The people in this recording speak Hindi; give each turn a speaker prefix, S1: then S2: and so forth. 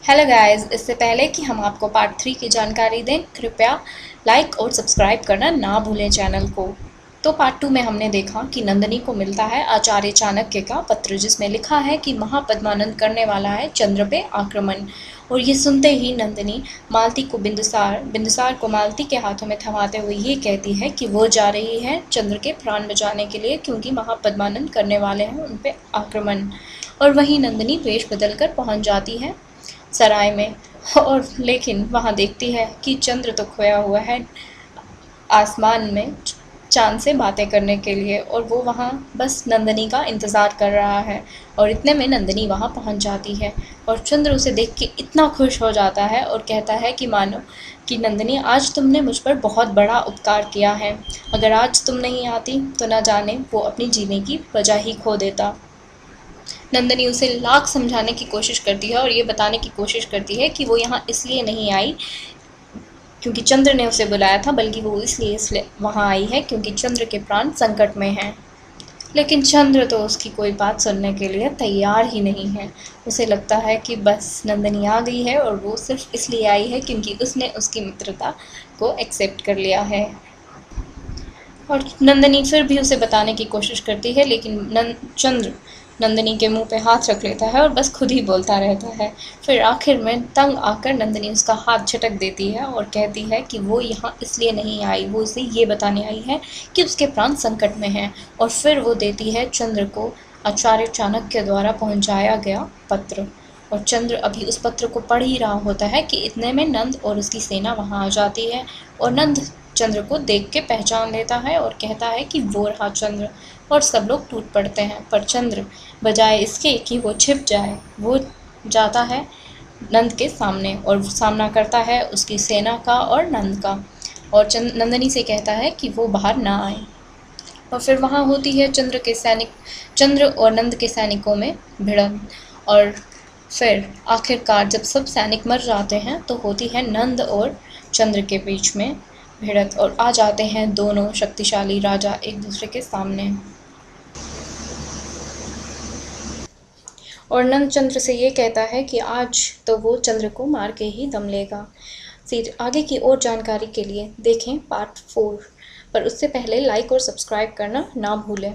S1: हेलो गाइस, इससे पहले कि हम आपको पार्ट 3 की जानकारी दें, कृपया लाइक और सब्सक्राइब करना ना भूलें चैनल को। तो पार्ट 2 में हमने देखा कि नंदिनी को मिलता है आचार्य चाणक्य का पत्र, जिसमें लिखा है कि महापद्मानंद करने वाला है चंद्र पे आक्रमण। और ये सुनते ही नंदिनी मालती को बिंदुसार को मालती के हाथों में थमाते हुए ये कहती है कि वो जा रही है चंद्र के प्राण बचाने के लिए, क्योंकि महापद्मानंद करने वाले हैं उन पे आक्रमण। और वहीं नंदिनी वेश बदल कर पहुँच जाती है सराय में, और लेकिन वहाँ देखती है कि चंद्र तो खोया हुआ है आसमान में चाँद से बातें करने के लिए, और वो वहाँ बस नंदिनी का इंतज़ार कर रहा है। और इतने में नंदिनी वहाँ पहुँच जाती है और चंद्र उसे देख के इतना खुश हो जाता है और कहता है कि मानो कि नंदिनी, आज तुमने मुझ पर बहुत बड़ा उपकार किया है। अगर आज तुम नहीं आती तो न जाने वो अपनी जीने की वजह ही खो देता। नंदिनी उसे लाख समझाने की कोशिश करती है और ये बताने की कोशिश करती है कि वो यहाँ इसलिए नहीं आई क्योंकि चंद्र ने उसे बुलाया था, बल्कि वो इसलिए वहाँ आई है क्योंकि चंद्र के प्राण संकट में हैं। लेकिन चंद्र तो उसकी कोई बात सुनने के लिए तैयार ही नहीं है। उसे लगता है कि बस नंदिनी आ गई है और वो सिर्फ इसलिए आई है क्योंकि उसने उसकी मित्रता को एक्सेप्ट कर लिया है। और नंदिनी फिर भी उसे बताने की कोशिश करती है, लेकिन चंद्र नंदिनी के मुंह पे हाथ रख लेता है और बस खुद ही बोलता रहता है। फिर आखिर में तंग आकर नंदिनी उसका हाथ झटक देती है और कहती है कि वो यहाँ इसलिए नहीं आई, वो उसे ये बताने आई है कि उसके प्राण संकट में हैं। और फिर वो देती है चंद्र को आचार्य चाणक्य द्वारा पहुँचाया गया पत्र। और चंद्र अभी उस पत्र को पढ़ ही रहा होता है कि इतने में नंद और उसकी सेना वहाँ आ जाती है। और नंद चंद्र को देख के पहचान लेता है और कहता है कि वो रहा चंद्र, और सब लोग टूट पड़ते हैं। पर चंद्र बजाय इसके कि वो छिप जाए, वो जाता है नंद के सामने और सामना करता है उसकी सेना का और नंद का। और नंदिनी से कहता है कि वो बाहर ना आए। और फिर वहाँ होती है चंद्र और नंद के सैनिकों में भिड़ंत। और फिर आखिरकार जब सब सैनिक मर जाते हैं तो होती है नंद और चंद्र के बीच में भिड़ंत, और आ जाते हैं दोनों शक्तिशाली राजा एक दूसरे के सामने। और नंद चंद्र से ये कहता है कि आज तो वो चंद्र को मार के ही दम लेगा। फिर आगे की और जानकारी के लिए देखें पार्ट 4, पर उससे पहले लाइक और सब्सक्राइब करना ना भूलें।